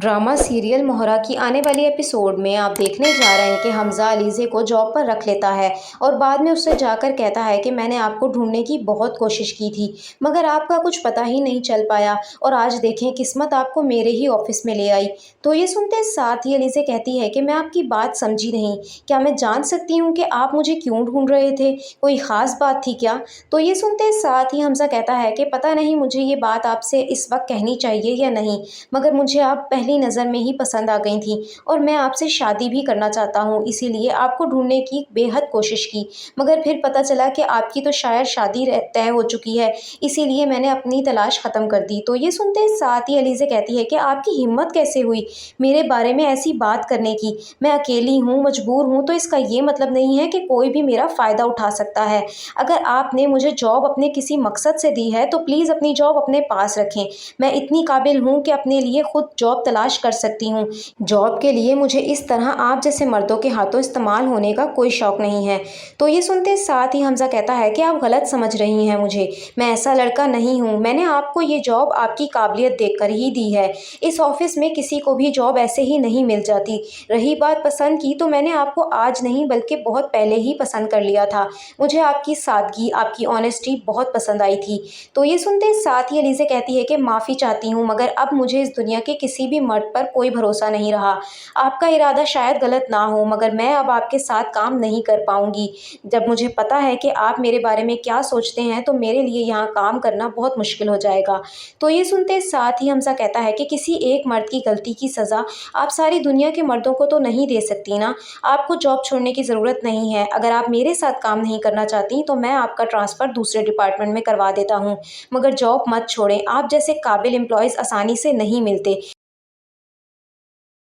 Drama serial मोहरा की आने वाली एपिसोड में आप देखने जा रहे हैं कि हमज़ा अलीज़े को जॉब पर रख लेता है और बाद में उससे जाकर कहता है कि मैंने आपको ढूंढने की बहुत कोशिश की थी मगर आपका कुछ पता ही नहीं चल पाया और आज देखें किस्मत आपको मेरे ही ऑफिस में ले आई। तो ये सुनते साथ ही अलीज़े कहती है कि मैं आपकी बात समझी नहीं, क्या मैं जान सकती हूँ कि आप मुझे क्यों ढूंढ रहे थे, कोई ख़ास बात थी क्या? तो ये सुनते साथ ही हमज़ा कहता है कि पता नहीं मुझे ये बात आपसे इस वक्त कहनी चाहिए या नहीं, मगर मुझे आप पहली नज़र में ही पसंद आ गई थी और मैं आपसे शादी भी करना चाहता हूँ, इसीलिए आपको ढूँढने की बेहद कोशिश की। मगर फिर पता चला कि आपकी तो शायद शादी तय हो चुकी है, इसीलिए मैंने अपनी तलाश ख़त्म कर दी। तो ये सुनते साथ ही अलीज़े कहती है कि आपकी हिम्मत कैसे हुई मेरे बारे में ऐसी बात करने की? मैं अकेली हूँ, मजबूर हूँ, तो इसका ये मतलब नहीं है कि कोई भी मेरा फ़ायदा उठा सकता है। अगर आपने मुझे जॉब अपने किसी मकसद से दी है, तो प्लीज़ अपनी जॉब अपने पास रखें। मैं इतनी काबिल हूँ कि अपने लिए खुद जॉब तलाश कर सकती हूँ। जॉब के लिए मुझे इस तरह आप जैसे मर्दों के हाथों इस्तेमाल होने का कोई शौक नहीं है। तो ये सुनते साथ ही हमज़ा कहता है कि आप गलत समझ रही हैं मुझे, मैं ऐसा लड़का नहीं हूँ। मैंने आपको ये जॉब आपकी काबिलियत देखकर ही दी है। इस ऑफिस में किसी को भी जॉब ऐसे ही नहीं मिल जाती। रही बात पसंद की, तो मैंने आपको आज नहीं बल्कि बहुत पहले ही पसंद कर लिया था। मुझे आपकी सादगी, आपकी ऑनेस्टी बहुत पसंद आई थी। तो ये सुनते साथ ही अलीज़े कहती है कि माफ़ी चाहती हूँ, मगर अब मुझे इस दुनिया के किसी भी मर्द पर कोई भरोसा नहीं रहा। आपका इरादा शायद गलत ना हो, मगर मैं अब आपके साथ काम नहीं कर पाऊँगी। जब मुझे पता है कि आप मेरे बारे में क्या सोचते हैं, तो मेरे लिए यहाँ काम करना बहुत मुश्किल हो जाएगा। तो ये सुनते साथ ही हमज़ा कहता है कि किसी एक मर्द की गलती की सज़ा आप सारी दुनिया के मर्दों को तो नहीं दे सकती ना। आपको जॉब छोड़ने की ज़रूरत नहीं है। अगर आप मेरे साथ काम नहीं करना चाहती, तो मैं आपका ट्रांसफ़र दूसरे डिपार्टमेंट में करवा देता हूँ, मगर जॉब मत छोड़ें। आप जैसे काबिल एम्प्लॉइज़ आसानी से नहीं मिलते।